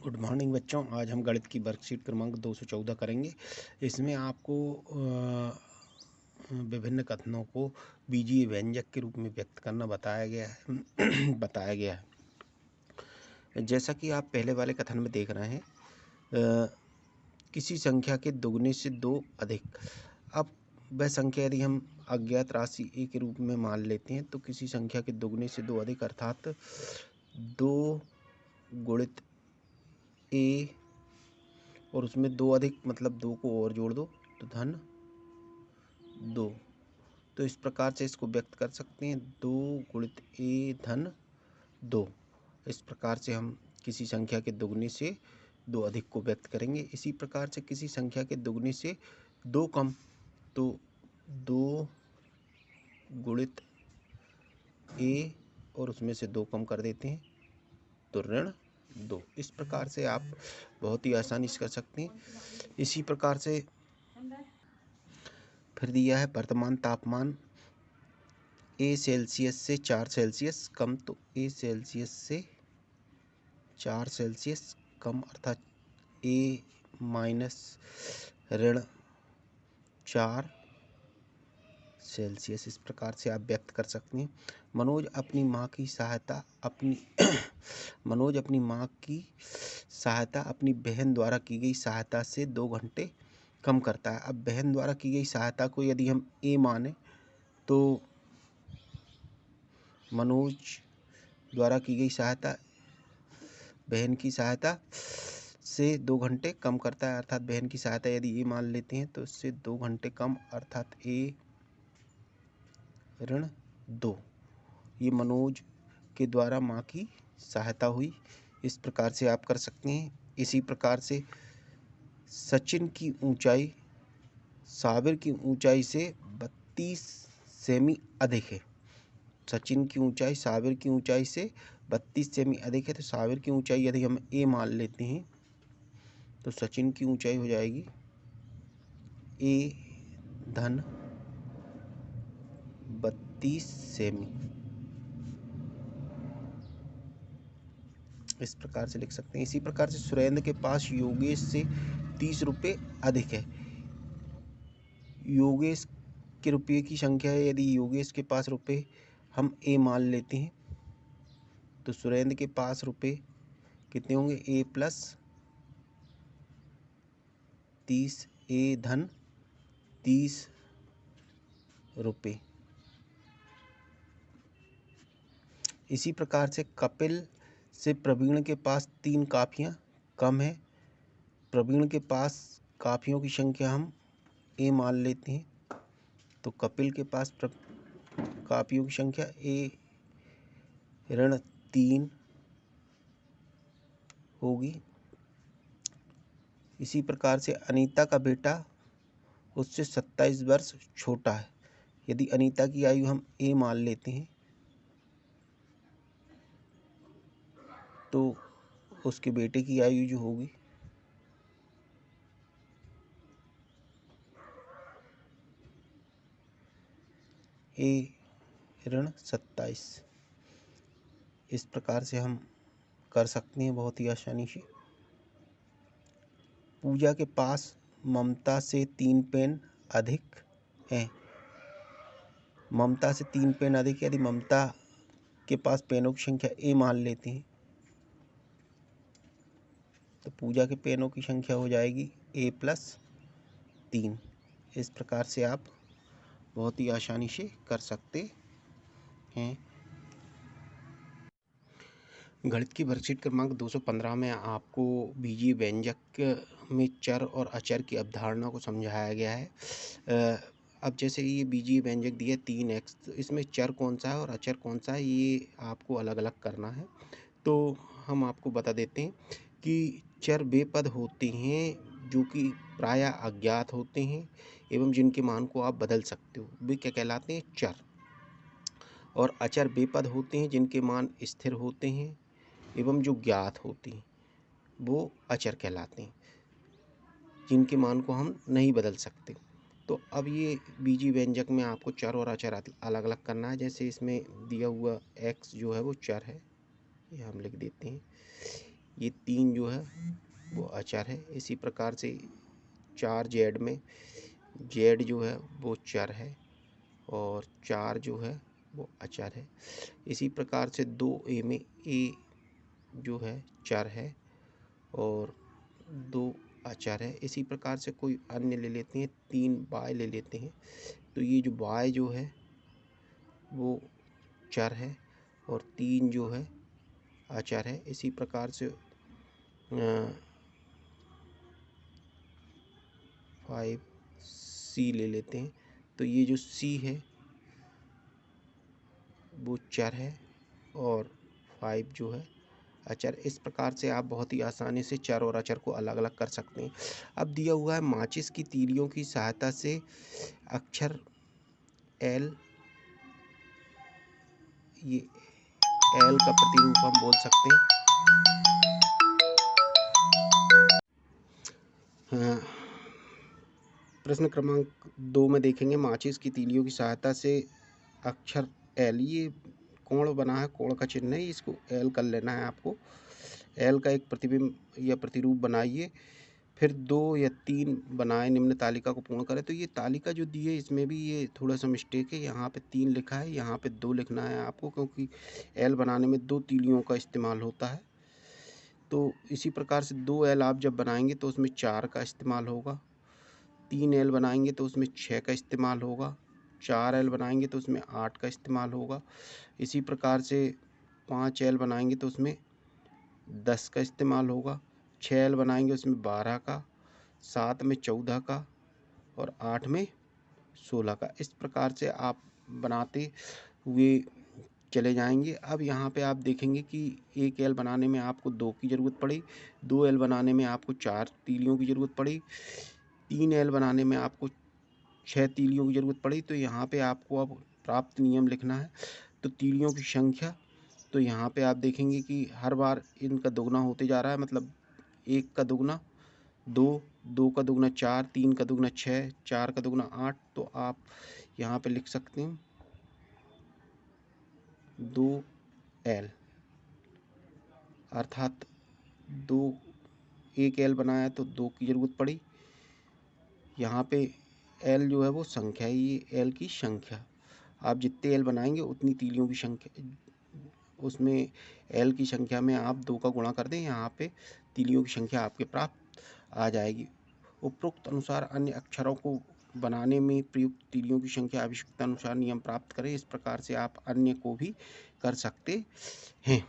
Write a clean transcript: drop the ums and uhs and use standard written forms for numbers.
Good morning बच्चों। आज हम गणित की वर्कशीट क्रमांक 214 करेंगे। इसमें आपको विभिन्न कथनों को बीजीय व्यंजक के रूप में व्यक्त करना बताया गया है बताया गया है। जैसा कि आप पहले वाले कथन में देख रहे हैं, किसी संख्या के दुगने से दो अधिक। अब वह संख्या यदि हम अज्ञात राशि ए के रूप में मान लेते हैं तो किसी संख्या के दुगने से दो अधिक अर्थात 2 गुणित ए और उसमें दो अधिक मतलब 2 को और जोड़ दो तो धन 2। तो इस प्रकार से इसको व्यक्त कर सकते हैं, 2 गुणित ए धन 2। इस प्रकार से हम किसी संख्या के दुगने से दो अधिक को व्यक्त करेंगे। इसी प्रकार से किसी संख्या के दुगने से दो कम, तो 2 गुणित ए और उसमें से 2 कम कर देते हैं तो ऋण 2। इस प्रकार से आप बहुत ही आसानी से कर सकते हैं। इसी प्रकार से फिर दिया है वर्तमान तापमान ए सेल्सियस से 4 सेल्सियस कम, तो ए सेल्सियस से 4 सेल्सियस कम अर्थात ए माइनस ऋण 4 सेल्सियस। इस प्रकार से आप व्यक्त कर सकते हैं। मनोज अपनी माँ की सहायता अपनी बहन द्वारा की गई सहायता से 2 घंटे कम करता है। अब बहन द्वारा की गई सहायता को यदि हम ए माने तो मनोज द्वारा की गई सहायता बहन की सहायता से 2 घंटे कम करता है, अर्थात बहन की सहायता यदि ए मान लेते हैं तो इससे 2 घंटे कम अर्थात ए ऋण 2। ये मनोज के द्वारा माँ की सहायता हुई। इस प्रकार से आप कर सकते हैं। इसी प्रकार से सचिन की ऊंचाई साबिर की ऊंचाई से 32 सेमी अधिक है। सचिन की ऊंचाई साबिर की ऊंचाई से 32 सेमी अधिक है, तो साबिर की ऊंचाई यदि हम ए मान लेते हैं तो सचिन की ऊंचाई हो जाएगी ए धन 32 सेमी। इस प्रकार से लिख सकते हैं। इसी प्रकार से सुरेंद्र के पास योगेश से 30 रुपये अधिक है। योगेश के रुपये की संख्या है, यदि योगेश के पास रुपये हम ए मान लेते हैं तो सुरेंद्र के पास रुपये कितने होंगे, ए प्लस 30 ए धन 30 रुपये। इसी प्रकार से कपिल से प्रवीण के पास 3 कापियाँ कम है। प्रवीण के पास कापियों की संख्या हम ए मान लेते हैं तो कपिल के पास कापियों की संख्या ए ऋण 3 होगी। इसी प्रकार से अनीता का बेटा उससे 27 वर्ष छोटा है। यदि अनीता की आयु हम ए मान लेते हैं तो उसके बेटे की आयु जो होगी ए ऋण 27। इस प्रकार से हम कर सकते हैं बहुत ही आसानी से। पूजा के पास ममता से 3 पेन अधिक हैं। ममता से 3 पेन अधिक, यदि ममता के पास पेनों की संख्या ए मान लेते हैं तो पूजा के पेनों की संख्या हो जाएगी ए प्लस 3। इस प्रकार से आप बहुत ही आसानी से कर सकते हैं। गणित की वर्कशीट क्रमांक 215 में आपको बीजीय व्यंजक में चर और अचर की अवधारणा को समझाया गया है। अब जैसे ये बीजीय व्यंजक दिया 3x, तो इसमें चर कौन सा है और अचर कौन सा है ये आपको अलग अलग करना है। तो हम आपको बता देते हैं कि चर वे पद होते हैं जो कि प्रायः अज्ञात होते हैं एवं जिनके मान को आप बदल सकते हो, वे क्या कहलाते हैं, चर। और अचर वे पद होते हैं जिनके मान स्थिर होते हैं एवं जो ज्ञात होते हैं वो अचर कहलाते हैं, जिनके मान को हम नहीं बदल सकते। तो अब ये बीजीय व्यंजक में आपको चर और अचर अलग अलग करना है। जैसे इसमें दिया हुआ x जो है वो चर है, ये हम लिख देते हैं। ये 3 जो है वो अचर है। इसी प्रकार से 4 जेड में जेड जो है वो चर है और 4 जो है वो अचर है। इसी प्रकार से 2 ए में ए जो है चर है और 2 अचर है। इसी प्रकार से कोई अन्य ले लेते हैं, 3 वाई ले लेते हैं, तो ये जो वाई जो है वो चर है और 3 जो है अचर है। इसी प्रकार से 5 सी ले लेते हैं, तो ये जो सी है वो चर है और 5 जो है अचर। इस प्रकार से आप बहुत ही आसानी से चर और अचर को अलग अलग कर सकते हैं। अब दिया हुआ है माचिस की तीलियों की सहायता से अक्षर एल, ये एल का प्रतिरूप हम बोल सकते हैं। प्रश्न क्रमांक 2 में देखेंगे, माचिस की तीलियों की सहायता से अक्षर एल, ये कोण बना है, कोण का चिन्ह है, इसको एल कर लेना है आपको। एल का एक प्रतिबिंब या प्रतिरूप बनाइए, फिर 2 या 3 बनाए, निम्न तालिका को पूर्ण करें। तो ये तालिका जो दी है इसमें भी ये थोड़ा सा मिस्टेक है, यहाँ पे 3 लिखा है, यहाँ पे 2 लिखना है आपको, क्योंकि एल बनाने में 2 तीलियों का इस्तेमाल होता है। तो इसी प्रकार से 2 एल आप जब बनाएंगे तो उसमें 4 का इस्तेमाल होगा, 3 एल बनाएंगे तो उसमें 6 का इस्तेमाल होगा, 4 एल बनाएंगे तो उसमें 8 का इस्तेमाल होगा। इसी प्रकार से 5 एल बनाएंगे तो उसमें 10 का इस्तेमाल होगा, 6 एल बनाएंगे उसमें 12 का, 7 में 14 का और 8 में 16 का। इस प्रकार से आप बनाते हुए चले जाएंगे। अब यहाँ पे आप देखेंगे कि 1 एल बनाने में आपको 2 की ज़रूरत पड़ी, 2 एल बनाने में आपको 4 तीलियों की ज़रूरत पड़ी, 3 एल बनाने में आपको 6 तीलियों की ज़रूरत पड़ी। तो यहाँ पे आपको अब प्राप्त नियम लिखना है। तो तीलियों की संख्या, तो यहाँ पे आप देखेंगे कि हर बार इनका दोगुना होते जा रहा है, मतलब 1 का दोगुना 2, 2 का दोगुना 4, 3 का दोगुना 6, 4 का दोगुना 8। तो आप यहाँ पे लिख सकते हैं 2 एल, अर्थात 1 एल बनाया तो 2 की ज़रूरत पड़ी। यहाँ पे एल जो है वो संख्या है, ये एल की संख्या। आप जितने एल बनाएंगे उतनी तीलियों की संख्या, उसमें एल की संख्या में आप 2 का गुणा कर दें, यहाँ पे तीलियों की संख्या आपके प्राप्त आ जाएगी। उपरोक्त अनुसार अन्य अक्षरों को बनाने में प्रयुक्त तीलियों की संख्या आवश्यकता अनुसार नियम प्राप्त करें। इस प्रकार से आप अन्य को भी कर सकते हैं।